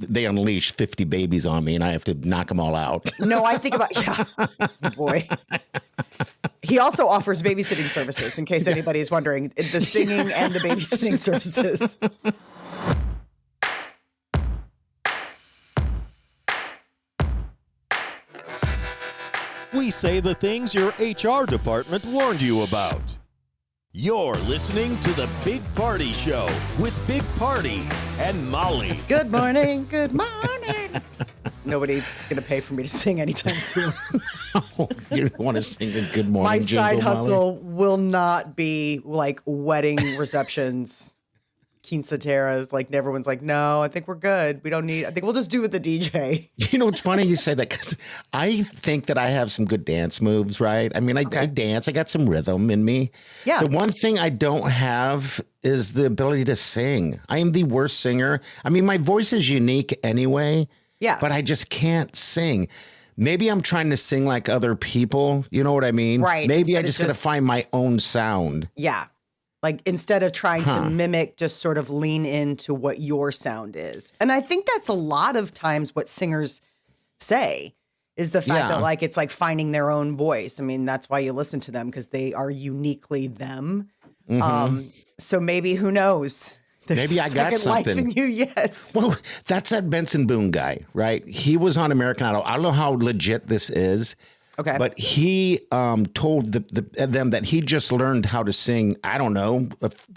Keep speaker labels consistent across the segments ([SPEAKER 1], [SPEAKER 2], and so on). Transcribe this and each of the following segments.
[SPEAKER 1] they unleash 50 babies on me and I have to knock them all out.
[SPEAKER 2] No, I think about, boy. He also offers babysitting services, in case anybody is wondering, the singing and the babysitting services.
[SPEAKER 3] We say the things your HR department warned you about. You're listening to The Big Party Show with Big Party and Molly.
[SPEAKER 2] Good morning. Good morning. Nobody's going to pay for me to sing anytime soon.
[SPEAKER 1] Oh, you want to sing a good morning
[SPEAKER 2] My
[SPEAKER 1] jingle,
[SPEAKER 2] side hustle
[SPEAKER 1] Molly?
[SPEAKER 2] will not be like wedding receptions, quinceañeras. Like everyone's like, no, I think we're good. We don't need, I think we'll just do with the DJ.
[SPEAKER 1] You know, it's funny you say that because I think that I have some good dance moves, right? I mean, I dance. I got some rhythm in me.
[SPEAKER 2] Yeah.
[SPEAKER 1] The one thing I don't have is the ability to sing. I am the worst singer. I mean, my voice is unique anyway.
[SPEAKER 2] Yeah.
[SPEAKER 1] But I just can't sing. Maybe I'm trying to sing like other people. You know what I mean?
[SPEAKER 2] Right.
[SPEAKER 1] Maybe I just got to find my own sound.
[SPEAKER 2] Yeah. Like instead of trying to mimic, just sort of lean into what your sound is. And I think that's a lot of times what singers say is the fact that like it's like finding their own voice. I mean, that's why you listen to them, because they are uniquely them.
[SPEAKER 1] Mm-hmm.
[SPEAKER 2] So maybe, who knows? There's
[SPEAKER 1] Maybe I got something.
[SPEAKER 2] life in you yet.
[SPEAKER 1] Well, that's that Benson Boone guy, right? He was on American Idol. I don't know how legit this is.
[SPEAKER 2] Okay.
[SPEAKER 1] But he told them that he just learned how to sing, I don't know,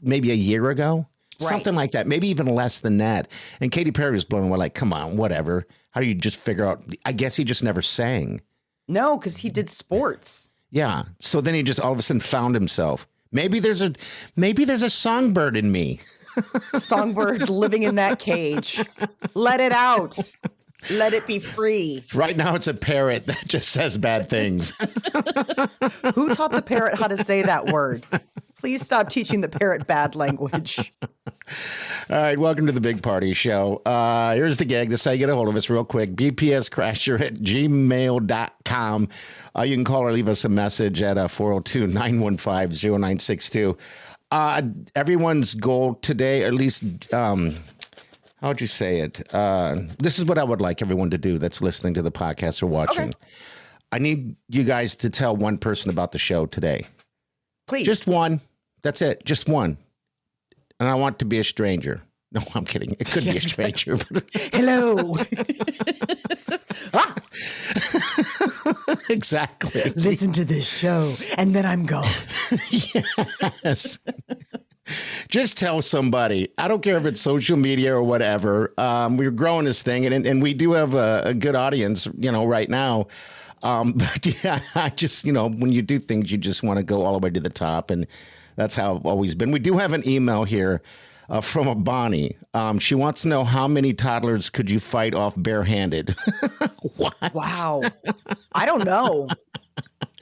[SPEAKER 1] maybe a year ago. Right. Something like that. Maybe even less than that. And Katy Perry was blown away like, come on, whatever. How do you just figure out? I guess he just never sang.
[SPEAKER 2] No, because he did sports.
[SPEAKER 1] Yeah. So then he just all of a sudden found himself. Maybe there's a songbird in me.
[SPEAKER 2] Songbird living in that cage. Let it out. Let it be free.
[SPEAKER 1] Right now it's a parrot that just says bad things.
[SPEAKER 2] Who taught the parrot how to say that word? Please stop teaching the parrot bad language.
[SPEAKER 1] All right, welcome to the Big Party Show. Here's the gig. This is how you get a hold of us real quick. bpscrasher@gmail.com. You can call or leave us a message at 402-915-0962. Everyone's goal today, or at least, how would you say it? This is what I would like everyone to do that's listening to the podcast or watching. Okay. I need you guys to tell one person about the show today.
[SPEAKER 2] Please.
[SPEAKER 1] Just one. That's it. Just one. And I want it to be a stranger. No, I'm kidding. It could be a stranger.
[SPEAKER 2] Hello.
[SPEAKER 1] Exactly.
[SPEAKER 2] Listen to this show, and then I'm gone.
[SPEAKER 1] Yes. Just tell somebody. I don't care if it's social media or whatever. We're growing this thing, and we do have a good audience, right now. But yeah, I just, when you do things, you just want to go all the way to the top, and that's how I've always been. We do have an email here from a Bonnie. She wants to know, how many toddlers could you fight off barehanded? What?
[SPEAKER 2] Wow. I don't know.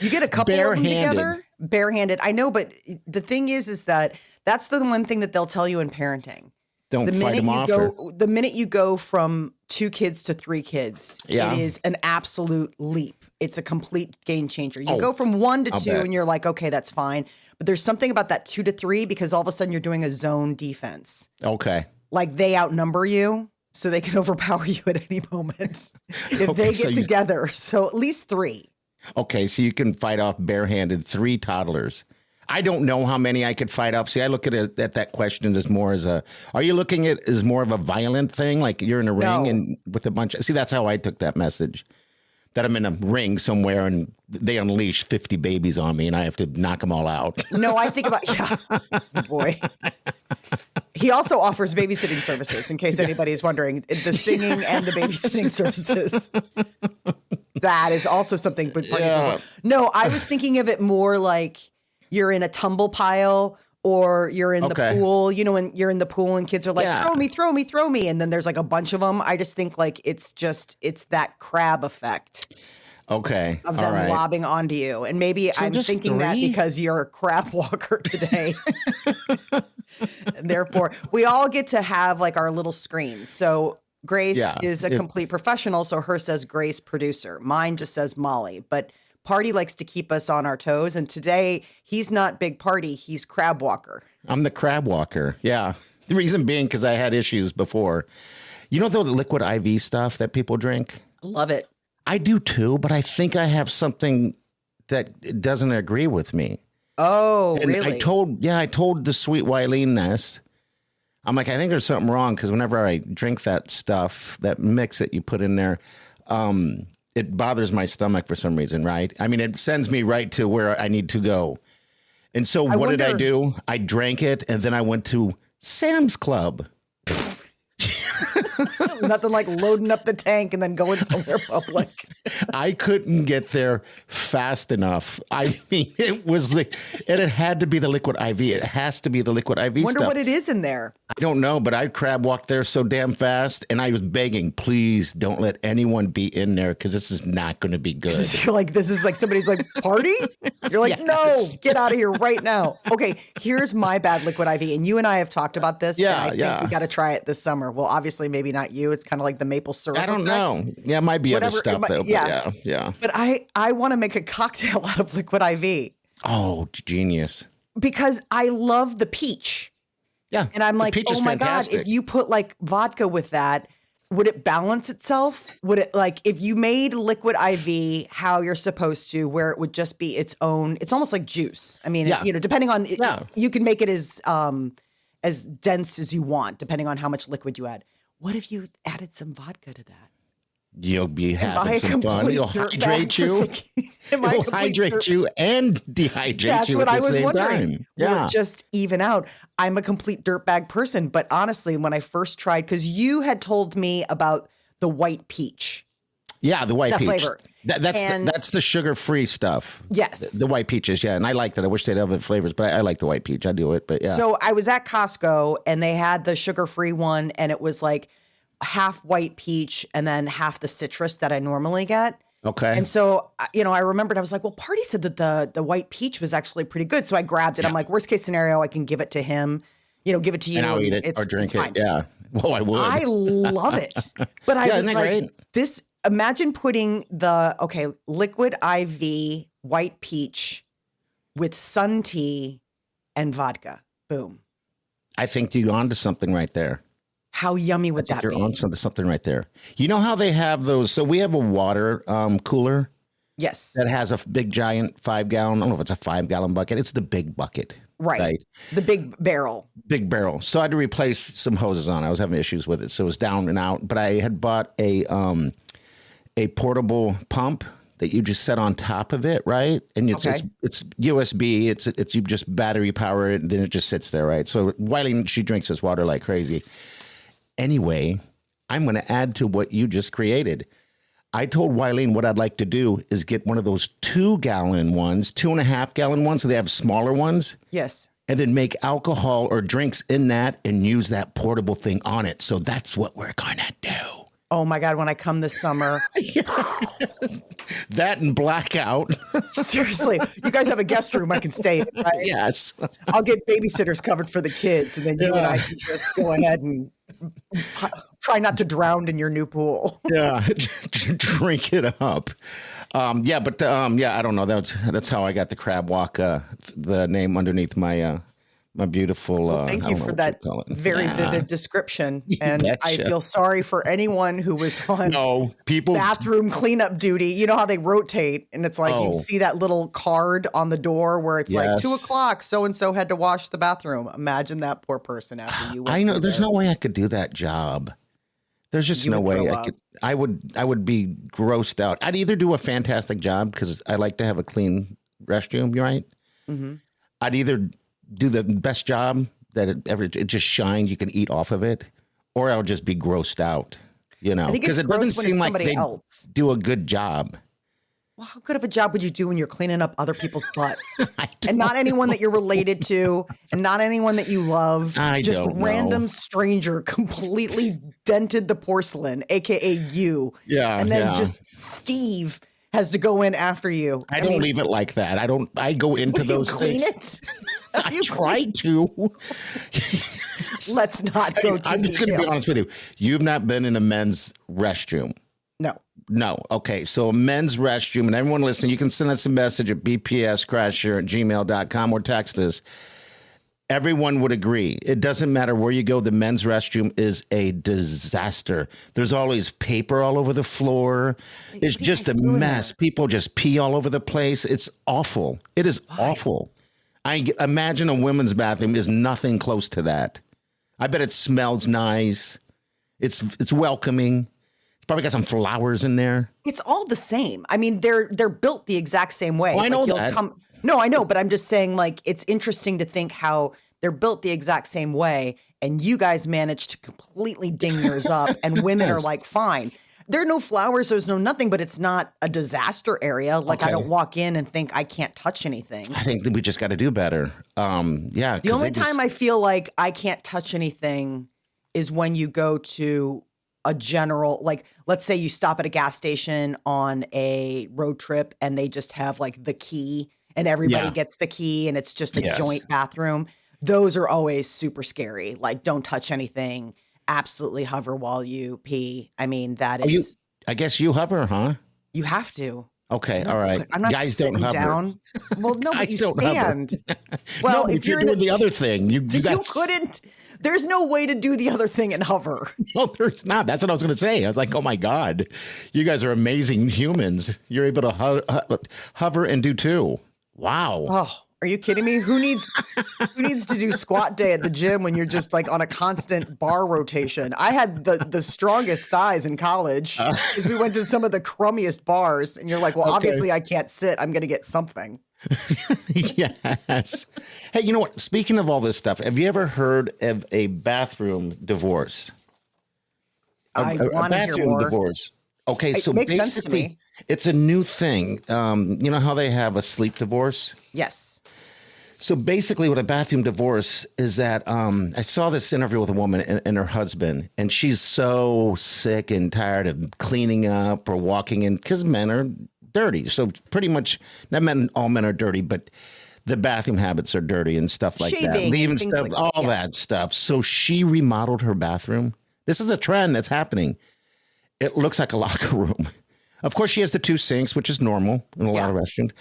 [SPEAKER 2] You get a couple of them together, barehanded. I know, but the thing is that that's the one thing that they'll tell you in parenting.
[SPEAKER 1] Don't fight them off.
[SPEAKER 2] The minute you go from 2 kids to 3 kids, it is an absolute leap. It's a complete game changer. You go from 1 to 2 and you're like, okay, that's fine. But there's something about that 2 to 3, because all of a sudden you're doing a zone defense.
[SPEAKER 1] Okay.
[SPEAKER 2] Like they outnumber you, so they can overpower you at any moment if they get together. So at least 3. Okay,
[SPEAKER 1] so you can fight off barehanded 3 toddlers. I don't know how many I could fight off. See, I look at that question as more as are you looking at as more of a violent thing? Like you're in a ring and with a bunch see, that's how I took that message. That I'm in a ring somewhere and they unleash 50 babies on me and I have to knock them all out.
[SPEAKER 2] No, I think about, boy. He also offers babysitting services, in case anybody is wondering, the singing and the babysitting services. That is also something. No, I was thinking of it more like you're in a tumble pile, or you're in the pool, when you're in the pool and kids are like, throw me, throw me, throw me. And then there's like a bunch of them. I just think like it's that crab effect.
[SPEAKER 1] Okay.
[SPEAKER 2] Of them lobbing onto you. And maybe I'm thinking 3? That because you're a crab walker today. And therefore, we all get to have like our little screens. So Grace is a complete professional. So hers says Grace producer. Mine just says Molly. But Party likes to keep us on our toes, and today he's not Big Party, he's Crab Walker.
[SPEAKER 1] I'm the Crab Walker, yeah. The reason being because I had issues before. You know the liquid IV stuff that people drink?
[SPEAKER 2] Love it.
[SPEAKER 1] I do too, but I think I have something that doesn't agree with me.
[SPEAKER 2] Oh,
[SPEAKER 1] And
[SPEAKER 2] really?
[SPEAKER 1] I told the sweet Wileen this. I'm like, I think there's something wrong because whenever I drink that stuff, that mix that you put in there, it bothers my stomach for some reason, right? I mean, it sends me right to where I need to go. And so what did I do? I drank it, and then I went to Sam's Club.
[SPEAKER 2] Nothing like loading up the tank and then going somewhere public.
[SPEAKER 1] I couldn't get there fast enough. I mean, it had to be the liquid IV. It has to be the liquid IV
[SPEAKER 2] Wonder
[SPEAKER 1] stuff.
[SPEAKER 2] what it is in there.
[SPEAKER 1] I don't know, but I crab walked there so damn fast, and I was begging, please don't let anyone be in there because this is not going to be good.
[SPEAKER 2] This is like somebody's like, party? You're like,
[SPEAKER 1] Yes.
[SPEAKER 2] no, get out of here right now. Okay, here's my bad liquid IV. And you and I have talked about this.
[SPEAKER 1] Yeah,
[SPEAKER 2] and I think we got to try it this summer. Well, obviously, maybe not you. It's kind of like the maple syrup.
[SPEAKER 1] I don't
[SPEAKER 2] effect.
[SPEAKER 1] know. Yeah, it might be
[SPEAKER 2] Whatever,
[SPEAKER 1] other stuff, though. But yeah.
[SPEAKER 2] But I want to make a cocktail out of liquid IV.
[SPEAKER 1] Oh, genius.
[SPEAKER 2] Because I love the peach.
[SPEAKER 1] Yeah.
[SPEAKER 2] And I'm like,
[SPEAKER 1] peach is
[SPEAKER 2] oh my
[SPEAKER 1] fantastic.
[SPEAKER 2] God, if you put like vodka with that, would it balance itself? Would it like if you made liquid IV how you're supposed to, where it would just be its own, it's almost like juice. I mean, depending on, you can make it as dense as you want, depending on how much liquid you add. What if you added some vodka to that?
[SPEAKER 1] You'll be having some fun. It'll hydrate you. It'll hydrate you and dehydrate you at the same time. Yeah.
[SPEAKER 2] Will it just even out? I'm a complete dirtbag person, but honestly, when I first tried, because you had told me about the white peach.
[SPEAKER 1] Yeah, the white peach.
[SPEAKER 2] Flavor.
[SPEAKER 1] That's the sugar-free stuff.
[SPEAKER 2] Yes.
[SPEAKER 1] The white peaches, yeah. And I like that. I wish they'd have the flavors, but I like the white peach. I do it, but yeah.
[SPEAKER 2] So I was at Costco and they had the sugar-free one and it was like half white peach and then half the citrus that I normally get.
[SPEAKER 1] Okay.
[SPEAKER 2] And so, I remembered, I was like, well, Party said that the white peach was actually pretty good. So I grabbed it. Yeah. I'm like, worst case scenario, I can give it to him, give it to you.
[SPEAKER 1] And I'll eat it or drink it. Yeah. Well, I would.
[SPEAKER 2] I love it. But I was like, imagine putting liquid IV white peach with sun tea and vodka. Boom.
[SPEAKER 1] I think you're onto something right there.
[SPEAKER 2] How yummy would that be?
[SPEAKER 1] You're on something right there. You know how they have those? So we have a water cooler.
[SPEAKER 2] Yes.
[SPEAKER 1] That has a big giant 5-gallon. I don't know if it's a 5-gallon bucket. It's the big bucket.
[SPEAKER 2] Right. The big barrel.
[SPEAKER 1] Big barrel. So I had to replace some hoses on it. I was having issues with it. So it was down and out. But I had bought a portable pump that you just set on top of it, right? And it's USB. It's you just battery power it, and then it just sits there, right? So Wiley, she drinks this water like crazy. Anyway, I'm going to add to what you just created. I told Wileen what I'd like to do is get one of those 2-gallon ones, 2.5-gallon ones, so they have smaller ones.
[SPEAKER 2] Yes.
[SPEAKER 1] And then make alcohol or drinks in that and use that portable thing on it. So that's what we're going to do.
[SPEAKER 2] Oh my God, when I come this summer.
[SPEAKER 1] That and blackout.
[SPEAKER 2] Seriously, you guys have a guest room I can stay in, right?
[SPEAKER 1] Yes.
[SPEAKER 2] I'll get babysitters covered for the kids, and then you and I can just go ahead and try not to drown in your new pool.
[SPEAKER 1] Yeah, drink it up. I don't know. That's how I got the crab walk, the name underneath my my beautiful.
[SPEAKER 2] Well, thank you for that very vivid description. And I feel sorry for anyone who was on bathroom cleanup duty. You know how they rotate, and it's like you see that little card on the door where it's like 2:00, so and so had to wash the bathroom. Imagine that poor person after you.
[SPEAKER 1] I know. There's no way I could do that job. There's just no way I could. I would be grossed out. I'd either do a fantastic job because I like to have a clean restroom, right? Mm-hmm. I'd either do the best job that it just shines, you can eat off of it, or I'll just be grossed out, because it doesn't seem like they do a good job.
[SPEAKER 2] Well, how good of a job would you do when you're cleaning up other people's butts? And not anyone that you're related to, and not anyone that you love. Just random stranger completely dented the porcelain, aka you. Yeah. And then just Steve has to go in after you.
[SPEAKER 1] I don't leave it like that. I go into those things.
[SPEAKER 2] It?
[SPEAKER 1] I try to.
[SPEAKER 2] Let's not go too
[SPEAKER 1] I'm just going to be honest with you. You've not been in a men's restroom. No. Okay. So a men's restroom, and everyone listening, you can send us a message at bpscrasher@gmail.com or text us. Everyone would agree. It doesn't matter where you go. The men's restroom is a disaster. There's always paper all over the floor. It's just a mess. People just pee all over the place. It's awful. It is awful. I imagine a women's bathroom is nothing close to that. I bet it smells nice. It's welcoming. It's probably got some flowers in there.
[SPEAKER 2] It's all the same. I mean, they're built the exact same way.
[SPEAKER 1] Well, I know that.
[SPEAKER 2] No, I know, but I'm just saying, like, it's interesting to think how they're built the exact same way, and you guys managed to completely ding yours up, and women are like, fine. There are no flowers, there's no nothing, but it's not a disaster area. Like, I don't walk in and think I can't touch anything.
[SPEAKER 1] I think that we just got to do better. Yeah.
[SPEAKER 2] The only time I feel like I can't touch anything is when you go to a general, like, let's say you stop at a gas station on a road trip and they just have like the key and everybody gets the key and it's just a joint bathroom. Those are always super scary. Like, don't touch anything. Absolutely hover while you pee. I mean, that is.
[SPEAKER 1] I guess you hover, huh?
[SPEAKER 2] You have to.
[SPEAKER 1] Okay, all right.
[SPEAKER 2] I'm not
[SPEAKER 1] Guys don't hover.
[SPEAKER 2] Down. Well, no, but you stand.
[SPEAKER 1] Well, no, if you're doing the other thing, you
[SPEAKER 2] couldn't. There's no way to do the other thing and hover.
[SPEAKER 1] No, there's not. That's what I was going to say. I was like, oh my God, you guys are amazing humans. You're able to hover and do two. Wow.
[SPEAKER 2] Oh, are you kidding me? Who needs to do squat day at the gym when you're just like on a constant bar rotation? I had the strongest thighs in college because we went to some of the crummiest bars, and you're like, well, obviously I can't sit. I'm going to get something.
[SPEAKER 1] Yes. Hey, you know what? Speaking of all this stuff, have you ever heard of a bathroom divorce?
[SPEAKER 2] I want to hear more.
[SPEAKER 1] Divorce. Okay, so
[SPEAKER 2] it makes sense to
[SPEAKER 1] basically,
[SPEAKER 2] me.
[SPEAKER 1] it's a new thing. You know how they have a sleep divorce?
[SPEAKER 2] Yes.
[SPEAKER 1] So basically what a bathroom divorce is that I saw this interview with a woman and her husband, and she's so sick and tired of cleaning up or walking in because men are dirty. So pretty much, all men are dirty, but the bathroom habits are dirty and stuff like that. Leaving stuff, like all that stuff. So she remodeled her bathroom. This is a trend that's happening. It looks like a locker room. Of course, she has the two sinks, which is normal in a lot of restaurants.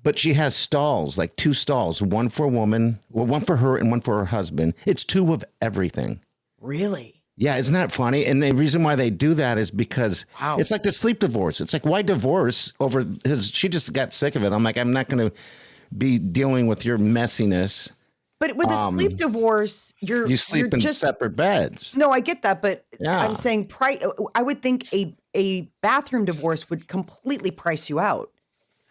[SPEAKER 1] But she has stalls, like two stalls, one for a woman, well, one for her and one for her husband. It's two of everything.
[SPEAKER 2] Really?
[SPEAKER 1] Yeah, isn't that funny? And the reason why they do that is because it's like the sleep divorce. It's like, why divorce over his? She just got sick of it. I'm like, I'm not going to be dealing with your messiness.
[SPEAKER 2] But with a sleep divorce, you
[SPEAKER 1] sleep in separate beds.
[SPEAKER 2] No, I get that, but I'm saying I would think a bathroom divorce would completely price you out.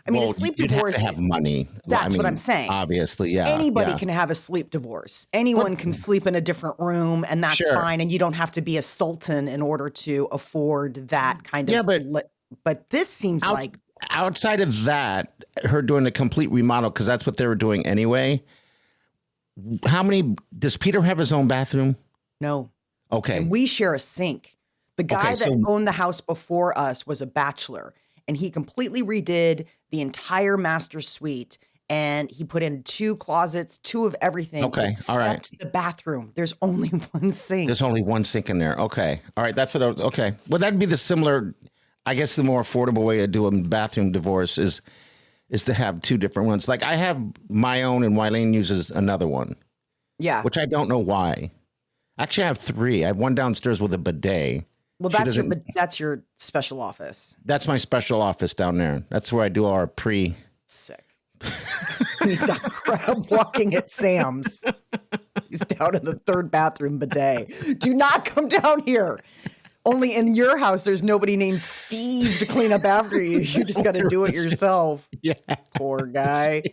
[SPEAKER 2] I mean, a sleep divorce.
[SPEAKER 1] Have to have money.
[SPEAKER 2] That's what I'm saying.
[SPEAKER 1] Obviously, yeah.
[SPEAKER 2] Anybody can have a sleep divorce. Anyone can sleep in a different room, and that's fine. And you don't have to be a sultan in order to afford that kind of. Yeah, but this seems like
[SPEAKER 1] outside of that, her doing a complete remodel because that's what they were doing anyway. How many does Peter have his own bathroom?
[SPEAKER 2] No.
[SPEAKER 1] Okay.
[SPEAKER 2] And we share a sink. The guy that owned the house before us was a bachelor, and he completely redid the entire master suite, and he put in two closets, two of everything.
[SPEAKER 1] Okay. All right.
[SPEAKER 2] The bathroom. There's only one sink.
[SPEAKER 1] There's only one sink in there. Okay. All right. That's what I was. Okay. Well, that'd be the similar, I guess the more affordable way to do a bathroom divorce is to have two different ones. Like I have my own and Wileen uses another one. Yeah. Which I don't know why. Actually, I have three. I have one downstairs with a bidet.
[SPEAKER 2] Well, that's your special office.
[SPEAKER 1] That's my special office down there. That's where I do our
[SPEAKER 2] Sick. He's not crab walking at Sam's. He's down in the third bathroom bidet. Do not come down here. Only in your house, there's nobody named Steve to clean up after you. You just got to do it yourself. Yeah. Poor guy.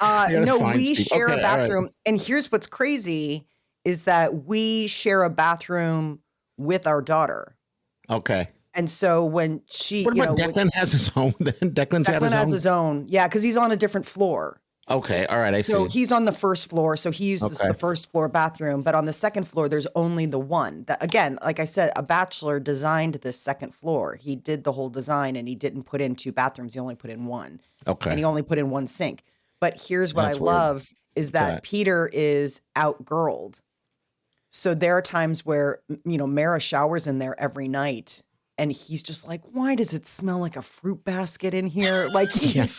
[SPEAKER 2] No, we share a bathroom. Right. And here's what's crazy is that we share a bathroom with our daughter.
[SPEAKER 1] Okay.
[SPEAKER 2] And so when she,
[SPEAKER 1] what about Declan has his own? Then Declan
[SPEAKER 2] has his own. Yeah, because he's on a different floor.
[SPEAKER 1] Okay. All right. I see.
[SPEAKER 2] So he's on the first floor. So he uses the first floor bathroom. But on the second floor, there's only the one. That, again, like I said, a bachelor designed this second floor. He did the whole design and he didn't put in two bathrooms. He only put in one. Okay. And he only put in one sink. But here's what I love is that Peter is outgirled. So there are times where, Mara showers in there every night. And he's just like, why does it smell like a fruit basket in here? Like he's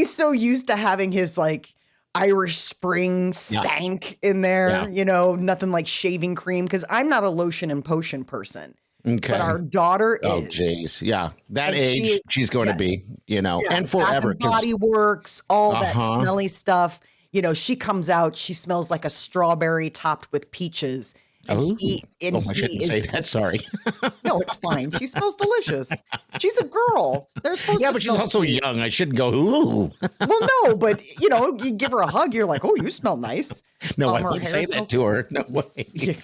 [SPEAKER 2] so used to having his like Irish Spring stank in there, nothing like shaving cream, because I'm not a lotion and potion person.
[SPEAKER 1] Okay.
[SPEAKER 2] But our daughter is.
[SPEAKER 1] Oh, geez. Yeah. That
[SPEAKER 2] And
[SPEAKER 1] age, she's going to be, and forever.
[SPEAKER 2] Bath and Body Works, all that smelly stuff. She comes out, she smells like a strawberry topped with peaches. And
[SPEAKER 1] I shouldn't say that. Sorry.
[SPEAKER 2] No, it's fine. She smells delicious. She's a girl. They're supposed to.
[SPEAKER 1] Yeah, but she's also young. I shouldn't go, ooh.
[SPEAKER 2] Well, no, but you give her a hug, you're like, oh, you smell nice.
[SPEAKER 1] No, I wouldn't say that to her. No way.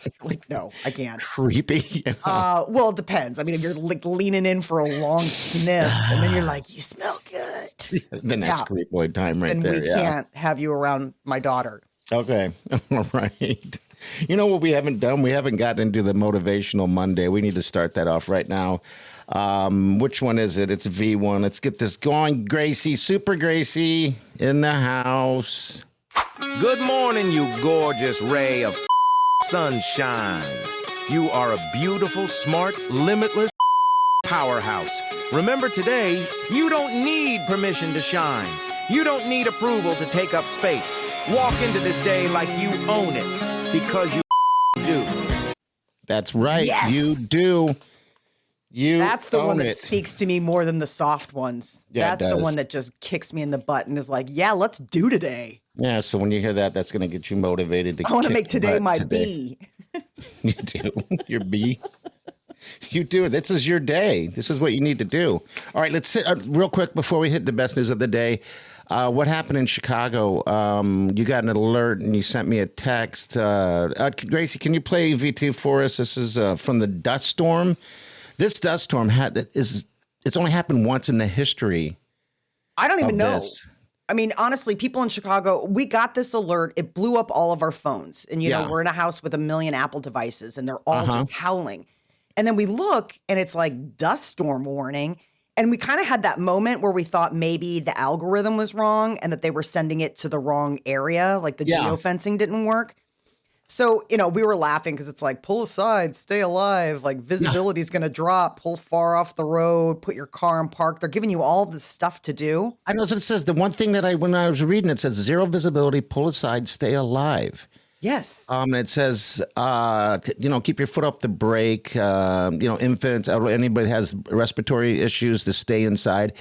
[SPEAKER 2] No, I can't.
[SPEAKER 1] Creepy.
[SPEAKER 2] Well, it depends. I mean, if you're like leaning in for a long sniff and then you're like, you smell good.
[SPEAKER 1] Then that's creep boy time right there.
[SPEAKER 2] And we can't have you around my daughter.
[SPEAKER 1] Okay. All right. You know what we haven't done? We haven't gotten into the Motivational Monday. We need to start that off right now. Which one is it? It's V1. Let's get this going. Gracie, Super Gracie in the house.
[SPEAKER 4] Good morning, you gorgeous ray of sunshine. You are a beautiful, smart, limitless powerhouse. Remember today, you don't need permission to shine. You don't need approval to take up space. Walk into this day like you own it, because you do.
[SPEAKER 1] That's right.
[SPEAKER 2] Yes.
[SPEAKER 1] You do.
[SPEAKER 2] That's the one that speaks to me more than the soft ones.
[SPEAKER 1] Yeah,
[SPEAKER 2] that's the one that just kicks me in the butt and is like, yeah, let's do today.
[SPEAKER 1] Yeah, so when you hear that, that's going to get you motivated to
[SPEAKER 2] I want to make today my B.
[SPEAKER 1] You do. Your B. You do. This is your day. This is what you need to do. All right, let's sit real quick before we hit the best news of the day. What happened in Chicago? You got an alert and you sent me a text. Gracie, can you play V2 for us? This is from the dust storm. This dust storm it's only happened once in the history.
[SPEAKER 2] I don't even know.
[SPEAKER 1] This.
[SPEAKER 2] I mean, honestly, people in Chicago, we got this alert. It blew up all of our phones. And, we're in a house with 1 million Apple devices and they're all just howling. And then we look and it's like dust storm warning. And we kind of had that moment where we thought maybe the algorithm was wrong and that they were sending it to the wrong area, like the geofencing didn't work. So, we were laughing because it's like, pull aside, stay alive, like visibility is going to drop, pull far off the road, put your car in park. They're giving you all this stuff to do.
[SPEAKER 1] I know what it says. The one thing that when I was reading, it says 0 visibility, pull aside, stay alive.
[SPEAKER 2] Yes.
[SPEAKER 1] It says, keep your foot off the brake, infants, anybody that has respiratory issues to stay inside.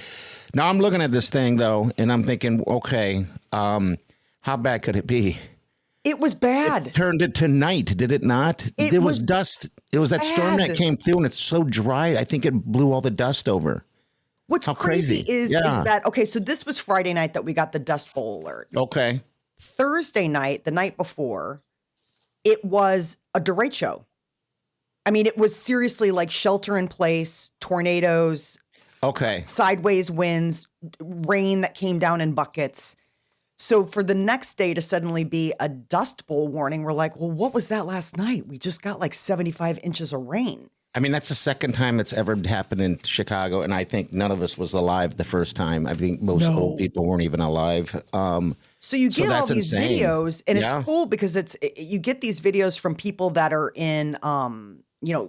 [SPEAKER 1] Now I'm looking at this thing though, and I'm thinking, okay, how bad could it be?
[SPEAKER 2] It was bad.
[SPEAKER 1] It turned it to night, did it not? There was dust. It was that storm that came through and it's so dry. I think it blew all the dust over.
[SPEAKER 2] What's crazy is that, okay, so this was Friday night that we got the Dust Bowl alert.
[SPEAKER 1] Okay.
[SPEAKER 2] Thursday night, the night before, it was a derecho. I mean, it was seriously like shelter in place, tornadoes, sideways winds, rain that came down in buckets. So for the next day to suddenly be a dust bowl warning, we're like, well, what was that last night? We just got like 75 inches of rain.
[SPEAKER 1] I mean, that's the second time it's ever happened in Chicago, and I think none of us was alive the first time. I think most old people weren't even alive.
[SPEAKER 2] So you get all these videos, and it's cool because you get these videos from people that are in,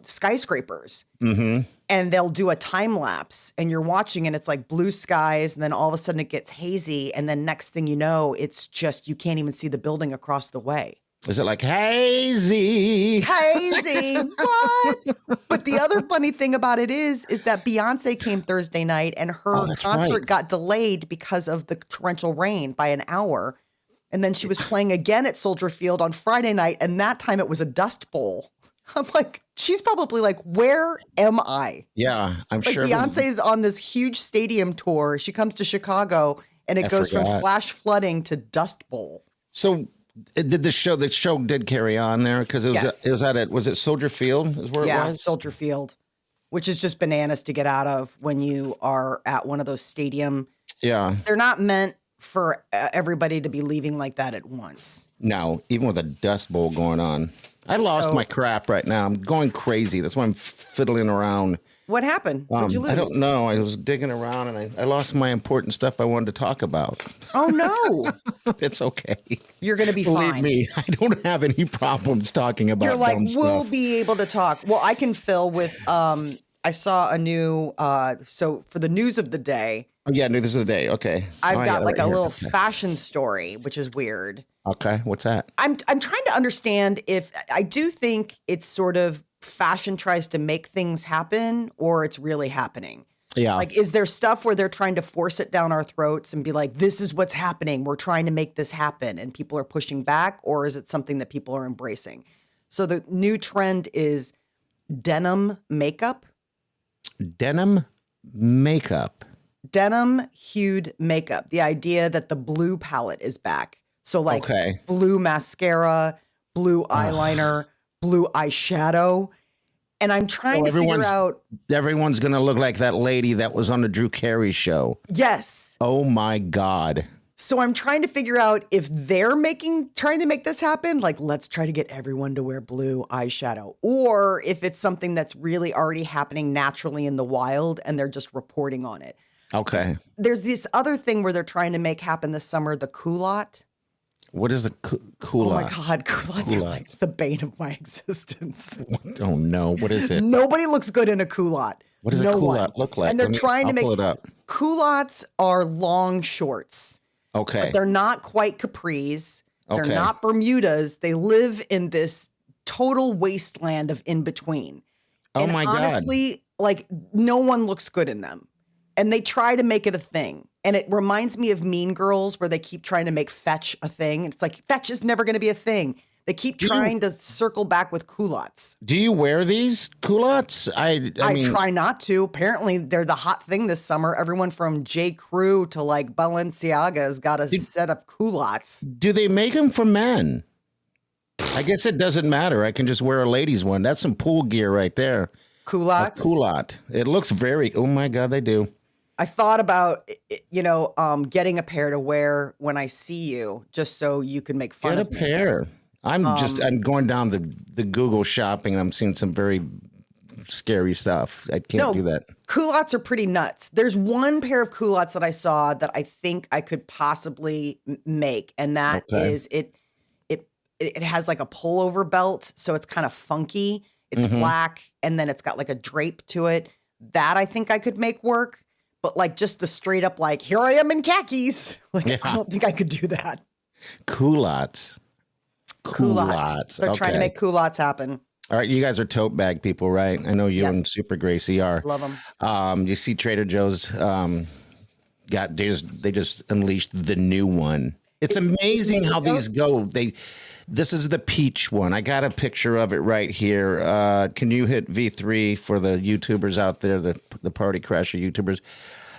[SPEAKER 2] skyscrapers, and they'll do a time lapse, and you're watching, and it's like blue skies, and then all of a sudden it gets hazy, and then next thing you know, it's just you can't even see the building across the way.
[SPEAKER 1] Is it like hazy?
[SPEAKER 2] What? But the other funny thing about it is that Beyonce came Thursday night and her concert got delayed because of the torrential rain by an hour. And then she was playing again at Soldier Field on Friday night. And that time it was a dust bowl. I'm like, she's probably like, where am I?
[SPEAKER 1] Yeah, I'm sure.
[SPEAKER 2] Beyonce's on this huge stadium tour. She comes to Chicago and it goes from flash flooding to dust bowl.
[SPEAKER 1] So the show did carry on there because it was it Soldier Field is where it was?
[SPEAKER 2] Yeah, Soldier Field, which is just bananas to get out of when you are at one of those stadium. Yeah. They're not meant for everybody to be leaving like that at once.
[SPEAKER 1] No, even with a dust bowl going on. I lost my crap right now. I'm going crazy. That's why I'm fiddling around.
[SPEAKER 2] What happened? What'd you lose?
[SPEAKER 1] I don't know. I was digging around and I lost my important stuff I wanted to talk about.
[SPEAKER 2] Oh, no.
[SPEAKER 1] It's okay.
[SPEAKER 2] You're going to be fine.
[SPEAKER 1] Believe me, I don't have any problems talking about
[SPEAKER 2] You're like,
[SPEAKER 1] dumb
[SPEAKER 2] we'll
[SPEAKER 1] stuff.
[SPEAKER 2] be able to talk. Well, I can fill with I saw a new, so for the news of the day,
[SPEAKER 1] Oh, yeah, no, this is the day. Okay.
[SPEAKER 2] I've
[SPEAKER 1] Oh,
[SPEAKER 2] got
[SPEAKER 1] yeah,
[SPEAKER 2] like
[SPEAKER 1] right
[SPEAKER 2] a
[SPEAKER 1] here.
[SPEAKER 2] little
[SPEAKER 1] Okay.
[SPEAKER 2] fashion story, which is weird.
[SPEAKER 1] Okay, what's that?
[SPEAKER 2] I'm trying to understand if I do think it's sort of fashion tries to make things happen or it's really happening.
[SPEAKER 1] Yeah.
[SPEAKER 2] Like, is there stuff where they're trying to force it down our throats and be like, this is what's happening. We're trying to make this happen and people are pushing back, or is it something that people are embracing? So the new trend is denim makeup.
[SPEAKER 1] Denim makeup.
[SPEAKER 2] Denim hued makeup. The idea that the blue palette is back. So like
[SPEAKER 1] Okay.
[SPEAKER 2] blue mascara, blue eyeliner, blue eyeshadow. And I'm trying to figure out.
[SPEAKER 1] Everyone's going to look like that lady that was on the Drew Carey show.
[SPEAKER 2] Yes.
[SPEAKER 1] Oh my God.
[SPEAKER 2] So I'm trying to figure out if they're trying to make this happen. Like, let's try to get everyone to wear blue eyeshadow, or if it's something that's really already happening naturally in the wild and they're just reporting on it.
[SPEAKER 1] Okay.
[SPEAKER 2] There's this other thing where they're trying to make happen this summer, the culotte.
[SPEAKER 1] What is a
[SPEAKER 2] Oh
[SPEAKER 1] culotte?
[SPEAKER 2] my God, culottes are like the bane of my existence.
[SPEAKER 1] Oh no. What is it?
[SPEAKER 2] Nobody looks good in a culotte.
[SPEAKER 1] What does a culotte look like?
[SPEAKER 2] And they're trying to
[SPEAKER 1] I'll
[SPEAKER 2] make
[SPEAKER 1] pull it up.
[SPEAKER 2] culottes are long shorts.
[SPEAKER 1] Okay.
[SPEAKER 2] But they're not quite capris. They're
[SPEAKER 1] Okay.
[SPEAKER 2] not Bermudas. They live in this total wasteland of in between.
[SPEAKER 1] Oh
[SPEAKER 2] And
[SPEAKER 1] my God.
[SPEAKER 2] honestly, like no one looks good in them. And they try to make it a thing. And it reminds me of Mean Girls where they keep trying to make fetch a thing. It's like fetch is never going to be a thing. They keep trying to circle back with culottes.
[SPEAKER 1] Do you wear these culottes? I mean,
[SPEAKER 2] try not to. Apparently, they're the hot thing this summer. Everyone from J. Crew to like Balenciaga has got a set of culottes.
[SPEAKER 1] do they make them for men? I guess it doesn't matter. I can just wear a ladies one. That's some pool gear right there.
[SPEAKER 2] Culottes.
[SPEAKER 1] A culotte. It looks very. Oh my God, they do.
[SPEAKER 2] I thought about, getting a pair to wear when I see you, just so you can make fun
[SPEAKER 1] Get a
[SPEAKER 2] of me.
[SPEAKER 1] pair. I'm going down the Google shopping and I'm seeing some very scary stuff. I can't do that.
[SPEAKER 2] Culottes are pretty nuts. There's one pair of culottes that I saw that I think I could possibly make, and that is it has like a pullover belt, so it's kind of funky. It's black, and then it's got like a drape to it. That I think I could make work. But like just the straight up like, here I am in khakis. Like, I don't think I could do that.
[SPEAKER 1] Culottes.
[SPEAKER 2] They're trying to make culottes happen.
[SPEAKER 1] All right, you guys are tote bag people, right? I know you and Super Gracie are.
[SPEAKER 2] Love them.
[SPEAKER 1] You see Trader Joe's they just unleashed the new one. It's amazing how these go. This is the peach one. I got a picture of it right here. Can you hit V3 for the YouTubers out there, the Party Crasher YouTubers?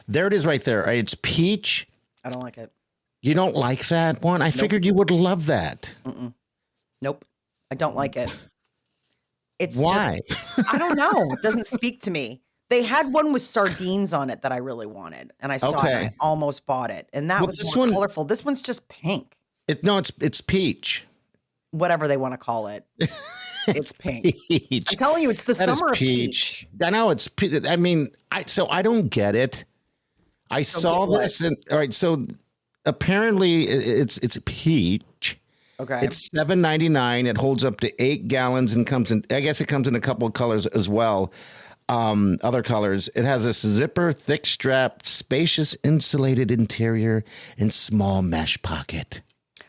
[SPEAKER 1] There it is right there. It's peach.
[SPEAKER 2] I don't like it.
[SPEAKER 1] You don't like that one? I figured you would love that.
[SPEAKER 2] Nope. I don't like it. It's
[SPEAKER 1] Why?
[SPEAKER 2] I don't know. It doesn't speak to me. They had one with sardines on it that I really wanted, and I saw it and I almost bought it. And that was more colorful. This one's just pink.
[SPEAKER 1] It's peach.
[SPEAKER 2] Whatever they want to call it. It's pink. Peach. I'm telling you, it's the summer of peach.
[SPEAKER 1] I know it's. I mean, I don't get it. I saw this, and all right. So apparently, it's peach.
[SPEAKER 2] Okay.
[SPEAKER 1] It's $7.99. It holds up to 8 gallons and comes in. I guess it comes in a couple of colors as well. Other colors. It has a zipper, thick strap, spacious insulated interior, and small mesh pocket.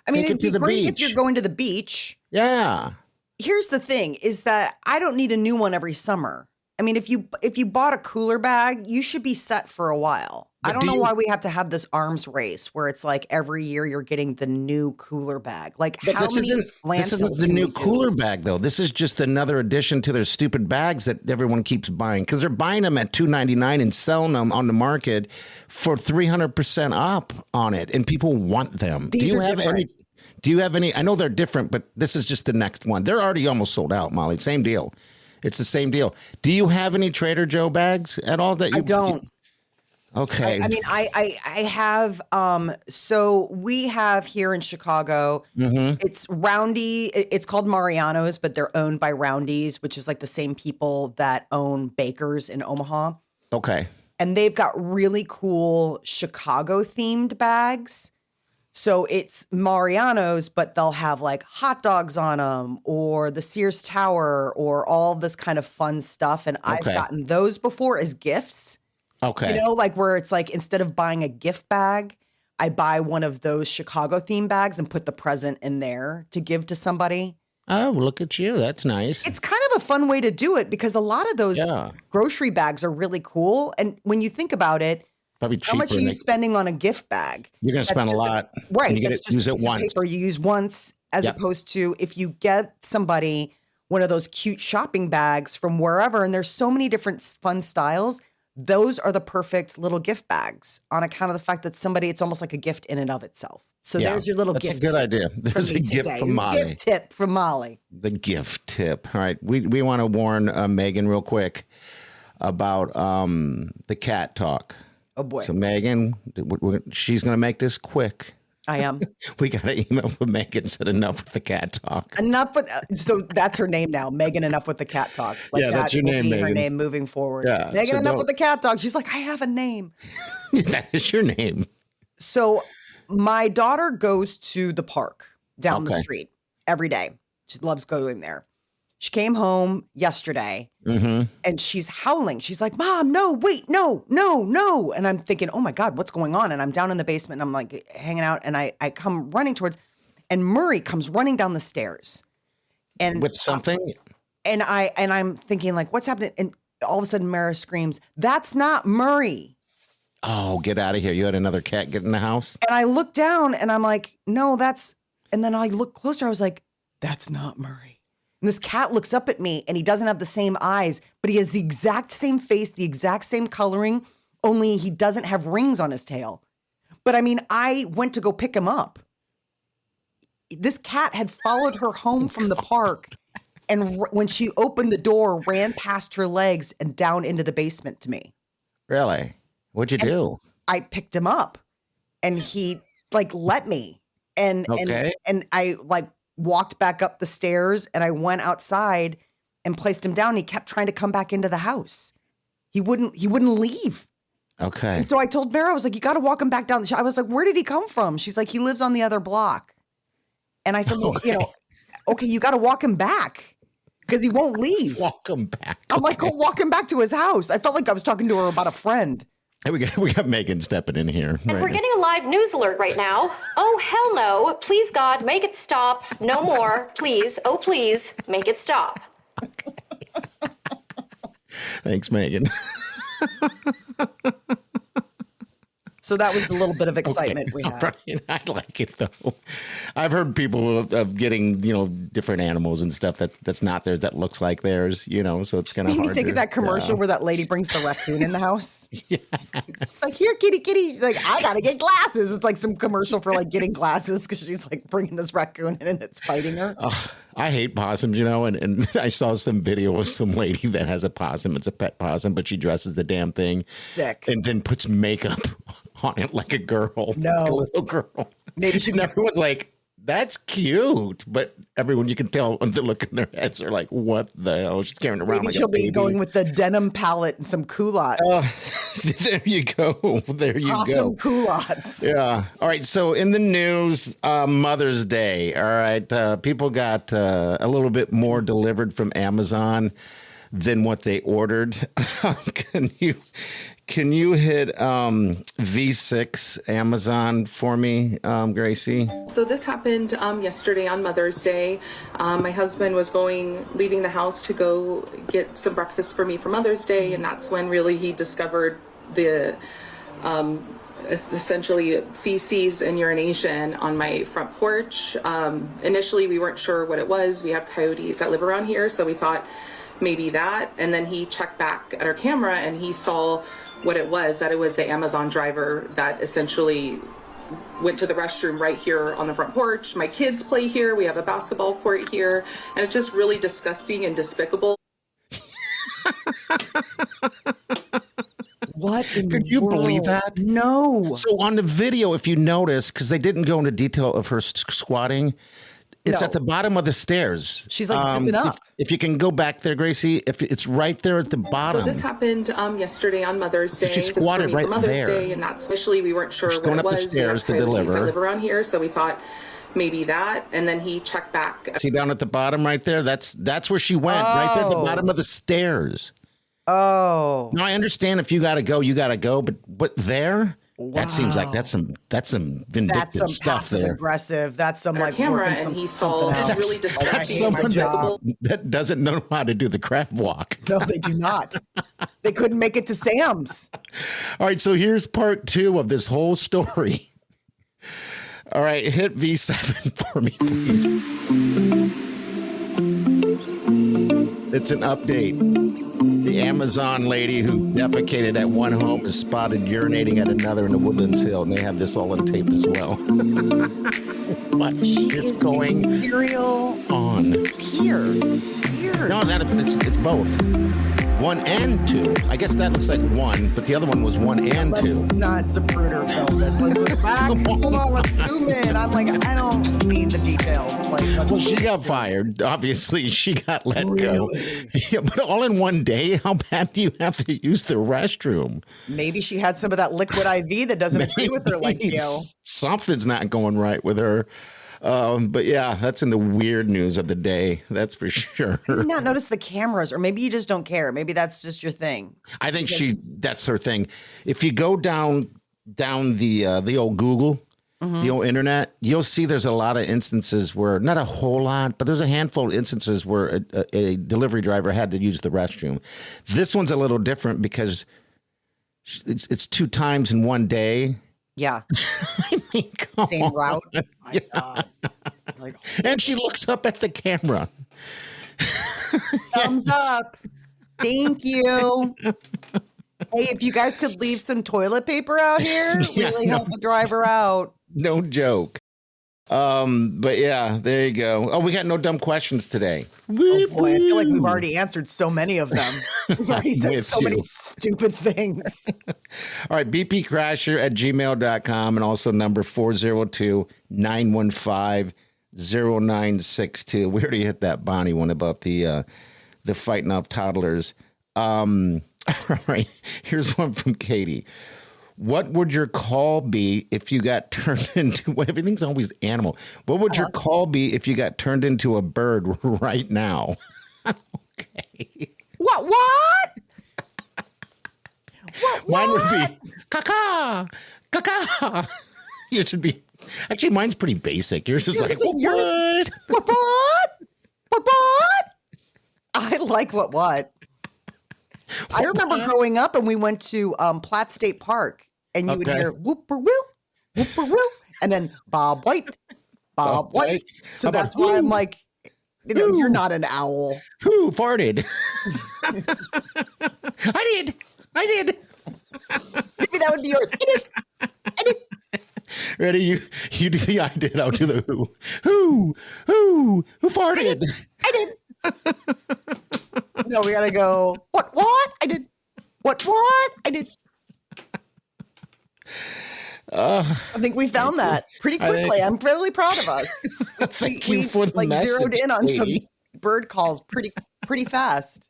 [SPEAKER 2] I mean,
[SPEAKER 1] Take it to the beach.
[SPEAKER 2] If you're going to the beach.
[SPEAKER 1] Yeah.
[SPEAKER 2] Here's the thing is that I don't need a new one every summer. I mean, if you bought a cooler bag, you should be set for a while. But I don't know why we have to have this arms race where it's like every year you're getting the new cooler bag. Like,
[SPEAKER 1] but this isn't the new cooler bag, though. This is just another addition to their stupid bags that everyone keeps buying because they're buying them at $2.99 and selling them on the market for 300% up on it, and people want them. Do you have any? I know they're different, but this is just the next one. They're already almost sold out, Molly. Same deal. It's the same deal. Do you have any Trader Joe bags at all? I
[SPEAKER 2] don't.
[SPEAKER 1] Okay.
[SPEAKER 2] I mean, I have, so we have here in Chicago, it's Roundy, it's called Mariano's, but they're owned by Roundy's, which is like the same people that own Baker's in Omaha.
[SPEAKER 1] Okay.
[SPEAKER 2] And they've got really cool Chicago themed bags. So it's Mariano's, but they'll have like hot dogs on them or the Sears Tower or all this kind of fun stuff. And I've gotten those before as gifts.
[SPEAKER 1] Okay.
[SPEAKER 2] You know, like where it's like instead of buying a gift bag, I buy one of those Chicago theme bags and put the present in there to give to somebody.
[SPEAKER 1] Oh, look at you. That's nice.
[SPEAKER 2] It's kind of a fun way to do it because a lot of those grocery bags are really cool. And when you think about it,
[SPEAKER 1] probably cheaper.
[SPEAKER 2] How much are you spending on a gift bag?
[SPEAKER 1] You're going to spend a lot.
[SPEAKER 2] Right.
[SPEAKER 1] And you
[SPEAKER 2] That's
[SPEAKER 1] get use it once.
[SPEAKER 2] Paper you use once as opposed to if you get somebody one of those cute shopping bags from wherever, and there's so many different fun styles. Those are the perfect little gift bags on account of the fact that it's almost like a gift in and of itself. So there's your little gift.
[SPEAKER 1] That's a good idea. There's a gift from Molly.
[SPEAKER 2] Gift tip from Molly.
[SPEAKER 1] The gift tip. All right. We want to warn Megan real quick about the cat talk.
[SPEAKER 2] Oh, boy.
[SPEAKER 1] So Megan, she's going to make this quick.
[SPEAKER 2] I am.
[SPEAKER 1] We got an email from Megan said enough with the cat talk.
[SPEAKER 2] Enough with so that's her name now, Megan. Enough with the cat talk. Like
[SPEAKER 1] that's your name, Megan.
[SPEAKER 2] Her name moving forward.
[SPEAKER 1] Yeah,
[SPEAKER 2] Megan. Enough with the cat talk. She's like, I have a name.
[SPEAKER 1] That is your name.
[SPEAKER 2] So my daughter goes to the park down the street every day. She loves going there. She came home yesterday and she's howling. She's like, Mom, no, wait, no. And I'm thinking, oh my God, what's going on? And I'm down in the basement and I'm like hanging out and I come running towards, and Murray comes running down the stairs. And
[SPEAKER 1] with something?
[SPEAKER 2] And I'm thinking like, what's happening? And all of a sudden Mara screams, that's not Murray.
[SPEAKER 1] Oh, get out of here. You had another cat get in the house?
[SPEAKER 2] And I look down and I'm like, no, and then I look closer. I was like, that's not Murray. And this cat looks up at me and he doesn't have the same eyes, but he has the exact same face, the exact same coloring, only he doesn't have rings on his tail. But I mean, I went to go pick him up. This cat had followed her home from the park. And when she opened the door, ran past her legs and down into the basement to me.
[SPEAKER 1] Really? What'd you do?
[SPEAKER 2] I picked him up and he like let me. And I like walked back up the stairs and I went outside and placed him down. He kept trying to come back into the house. He wouldn't leave.
[SPEAKER 1] Okay.
[SPEAKER 2] And so I told Mara, I was like, you got to walk him back down. I was like, where did he come from? She's like, he lives on the other block. And I said, well, okay, you got to walk him back because he won't leave.
[SPEAKER 1] Walk him back.
[SPEAKER 2] I'm like, go walk him back to his house. I felt like I was talking to her about a friend.
[SPEAKER 1] Hey, we got Megan stepping in here.
[SPEAKER 5] And we're getting a live news alert right now. Oh, hell no. Please, God, make it stop. No more. Please. Oh, please, make it stop.
[SPEAKER 1] Thanks, Megan.
[SPEAKER 2] So that was the little bit of excitement we had.
[SPEAKER 1] Right. I like it though. I've heard people of getting, different animals and stuff that's not theirs that looks like theirs, so it's kind of hard.
[SPEAKER 2] You think of that commercial where that lady brings the raccoon in the house?
[SPEAKER 1] Yeah.
[SPEAKER 2] Like, here, kitty. Like, I got to get glasses. It's like some commercial for like getting glasses because she's like bringing this raccoon in and it's fighting her.
[SPEAKER 1] I hate possums, and I saw some video of some lady that has a possum. It's a pet possum, but she dresses the damn thing.
[SPEAKER 2] Sick.
[SPEAKER 1] And then puts makeup on it like a girl.
[SPEAKER 2] No.
[SPEAKER 1] Like a little girl.
[SPEAKER 2] Maybe she.
[SPEAKER 1] And everyone's like, that's cute. But everyone, you can tell when they look in their heads, they're like, what the hell? She's carrying around like
[SPEAKER 2] she'll
[SPEAKER 1] a baby.
[SPEAKER 2] be going with the denim palette and some culottes.
[SPEAKER 1] There you go. There you go.
[SPEAKER 2] Awesome culottes.
[SPEAKER 1] Yeah. All right. So in the news, Mother's Day. All right. People got a little bit more delivered from Amazon than what they ordered. Can you hit V6 Amazon for me, Gracie?
[SPEAKER 6] So this happened yesterday on Mother's Day. My husband was leaving the house to go get some breakfast for me for Mother's Day, and that's when really he discovered the essentially feces and urination on my front porch. Initially, we weren't sure what it was. We have coyotes that live around here, so we thought maybe that. And then he checked back at our camera and he saw what it was, that it was the Amazon driver that essentially went to the restroom right here on the front porch. My kids play here. We have a basketball court here. And it's just really disgusting and despicable.
[SPEAKER 2] What in
[SPEAKER 1] Could
[SPEAKER 2] the
[SPEAKER 1] you
[SPEAKER 2] world?
[SPEAKER 1] believe that?
[SPEAKER 2] No.
[SPEAKER 1] So on the video, if you notice, because they didn't go into detail of her squatting, It's
[SPEAKER 2] No.
[SPEAKER 1] at the bottom of the stairs.
[SPEAKER 2] She's like zipping up.
[SPEAKER 1] If you can go back there, Gracie, if it's right there at the bottom.
[SPEAKER 6] So this happened yesterday on Mother's Day.
[SPEAKER 1] She
[SPEAKER 6] This is for
[SPEAKER 1] squatted
[SPEAKER 6] me
[SPEAKER 1] right
[SPEAKER 6] for Mother's
[SPEAKER 1] there.
[SPEAKER 6] Day, and that's initially we weren't sure
[SPEAKER 1] She's
[SPEAKER 6] what
[SPEAKER 1] going
[SPEAKER 6] it
[SPEAKER 1] up the
[SPEAKER 6] was.
[SPEAKER 1] stairs to
[SPEAKER 6] We have coyotes
[SPEAKER 1] deliver.
[SPEAKER 6] that live around here, so we thought maybe that. And then he checked back.
[SPEAKER 1] See down at the bottom right there? That's where she went, right there at the bottom of the stairs.
[SPEAKER 2] Oh.
[SPEAKER 1] Now I understand if you gotta go, you gotta go, but there? That seems like that's some vindictive
[SPEAKER 2] That's some
[SPEAKER 1] stuff
[SPEAKER 2] passive
[SPEAKER 1] there.
[SPEAKER 2] aggressive. That's some
[SPEAKER 6] Our
[SPEAKER 2] like
[SPEAKER 6] camera,
[SPEAKER 2] working
[SPEAKER 6] and he
[SPEAKER 2] something
[SPEAKER 6] saw
[SPEAKER 2] out.
[SPEAKER 6] really
[SPEAKER 1] That's
[SPEAKER 6] distracting.
[SPEAKER 1] someone
[SPEAKER 2] job.
[SPEAKER 1] that doesn't know how to do the crab walk.
[SPEAKER 2] No, they do not. They couldn't make it to Sam's.
[SPEAKER 1] All right, so here's part 2 of this whole story. All right, hit V7 for me, please. It's an update. The Amazon lady who defecated at one home is spotted urinating at another in the Woodlands Hill, and they have this all on tape as well. What is going
[SPEAKER 2] cereal
[SPEAKER 1] on?
[SPEAKER 2] here? Weird.
[SPEAKER 1] No, it's both. 1 and 2. I guess that looks like 1, but the other one was 1 and 2.
[SPEAKER 2] Let's not Zapruder film this. Let's look back. Hold on, let's zoom in. I'm like, I don't need the details. Like,
[SPEAKER 1] Well, she got fired. Obviously, she got let go. Yeah, but all in one day? How bad do you have to use the restroom?
[SPEAKER 2] maybe she had some of that liquid IV that doesn't agree with her like
[SPEAKER 1] Maybe
[SPEAKER 2] you.
[SPEAKER 1] Something's not going right with her. But yeah, that's in the weird news of the day. That's for sure.
[SPEAKER 2] Did you not notice the cameras, or maybe you just don't care. Maybe that's just your thing.
[SPEAKER 1] I think that's her thing. If you go down the old Google, the old internet, you'll see there's a lot of instances where, not a whole lot, but there's a handful of instances where a delivery driver had to use the restroom. This one's a little different because it's 2 times in one day.
[SPEAKER 2] Yeah.
[SPEAKER 1] I mean, come
[SPEAKER 2] Same
[SPEAKER 1] on.
[SPEAKER 2] route. My God. Like,
[SPEAKER 1] And she looks up at the camera.
[SPEAKER 2] thumbs up. Thank you. Hey, if you guys could leave some toilet paper out here, really help the driver out.
[SPEAKER 1] No joke. But yeah, there you go. Oh, we got no dumb questions today.
[SPEAKER 2] Oh boy, I feel like we've already answered so many of them. We've already said
[SPEAKER 1] With
[SPEAKER 2] so many
[SPEAKER 1] you.
[SPEAKER 2] stupid things.
[SPEAKER 1] All right, bpcrasher@gmail.com and also number 402-915-0962. We already hit that Bonnie one about the fighting off toddlers. All right, here's one from Katie. What would your call be if you got turned into, everything's always animal. What would your call be if you got turned into a bird right now? Okay.
[SPEAKER 2] What?
[SPEAKER 1] Mine would be caca, caca. Yours should be, actually, mine's pretty basic. Yours is like, what?
[SPEAKER 2] What? I like what? I remember growing up and we went to Platt State Park and you would hear whoop-er-will, and then Bob White. So that's why I'm like, you're not an owl.
[SPEAKER 1] Who farted? I did.
[SPEAKER 2] Maybe that would be yours. I did.
[SPEAKER 1] Ready? You do the I did. I'll do the who. Who farted?
[SPEAKER 2] I did. No, we gotta go. What? I did. What? I did. I think we found that pretty quickly. I'm really proud of us.
[SPEAKER 1] Thank you for the
[SPEAKER 2] like
[SPEAKER 1] message,
[SPEAKER 2] zeroed in on some
[SPEAKER 1] Katie.
[SPEAKER 2] bird calls pretty fast.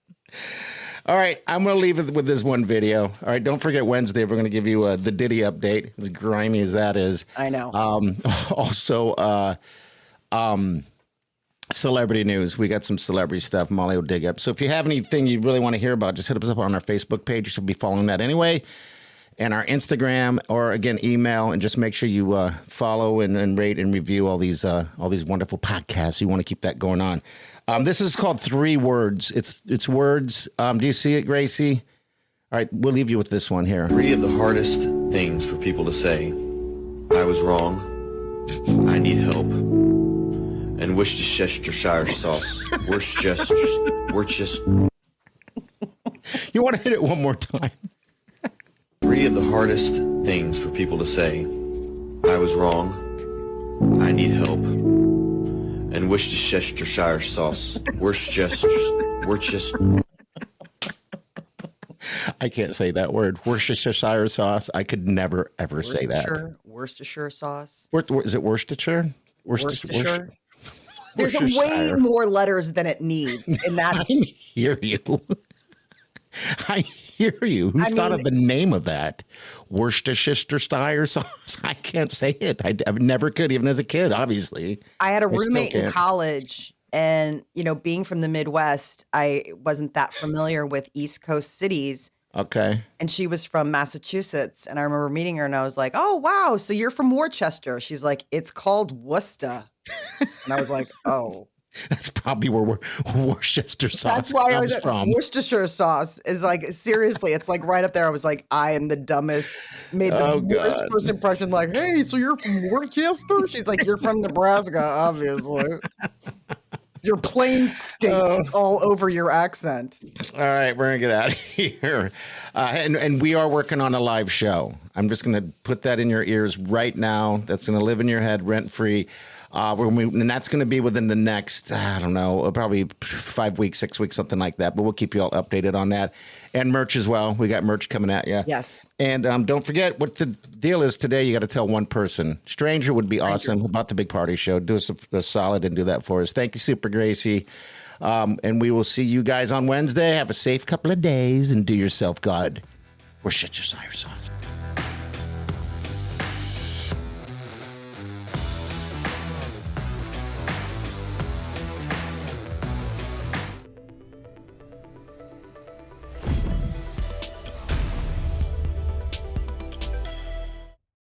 [SPEAKER 1] All right, I'm going to leave it with this one video. All right, don't forget Wednesday, we're going to give you the Diddy update, as grimy as that is.
[SPEAKER 2] I know.
[SPEAKER 1] Also, celebrity news. We got some celebrity stuff Molly will dig up. So if you have anything you really want to hear about, just hit us up on our Facebook page. You should be following that anyway. And our Instagram, or again, email, and just make sure you follow and rate and review all these wonderful podcasts. You want to keep that going on. This is called 3 Words. It's words. Do you see it, Gracie? All right, we'll leave you with this one here.
[SPEAKER 7] 3 of the hardest things for people to say. I was wrong. I need help. And Worcestershire sauce. Worcestershire.
[SPEAKER 1] You want to hit it one more time?
[SPEAKER 7] 3 of the hardest things for people to say. I was wrong. I need help. And Worcestershire sauce. Worcestershire.
[SPEAKER 1] I can't say that word. Worcestershire sauce. I could never, ever say that.
[SPEAKER 2] Worcestershire sauce.
[SPEAKER 1] Is it Worcestershire?
[SPEAKER 2] Worcestershire. There's way
[SPEAKER 1] Worcestershire.
[SPEAKER 2] more letters than it needs in that.
[SPEAKER 1] I hear you. I hear you. Who thought of the name of that? Worcestershire sauce? I can't say it. I never could, even as a kid, obviously.
[SPEAKER 2] I had a
[SPEAKER 1] still
[SPEAKER 2] roommate in
[SPEAKER 1] can't.
[SPEAKER 2] college, and being from the Midwest, I wasn't that familiar with East Coast cities.
[SPEAKER 1] Okay.
[SPEAKER 2] And she was from Massachusetts, and I remember meeting her, and I was like, "Oh wow, so you're from Worcester?" She's like, "It's called Worcester," and I was like, "Oh."
[SPEAKER 1] That's probably where Worcester sauce
[SPEAKER 2] That's why I
[SPEAKER 1] comes
[SPEAKER 2] was
[SPEAKER 1] from.
[SPEAKER 2] Worcestershire sauce is like, seriously, it's like right up there. I was like, I am the dumbest, made the worst
[SPEAKER 1] God.
[SPEAKER 2] first impression. Like, hey, so you're from Worcester? She's like, you're from Nebraska, obviously. Your plain stinks all over your accent.
[SPEAKER 1] All right, we're gonna get out of here, and we are working on a live show. I'm just gonna put that in your ears right now. That's gonna live in your head rent free. And that's going to be within the next, I don't know, probably 5 weeks, 6 weeks, something like that. But we'll keep you all updated on that. And merch as well. We got merch coming at you.
[SPEAKER 2] Yes.
[SPEAKER 1] And don't forget what the deal is today. You got to tell one person. Stranger would be awesome about the Big Party Show. Do us a solid and do that for us. Thank you, Super Gracie. And we will see you guys on Wednesday. Have a safe couple of days and do yourself good. Worcestershire sauce.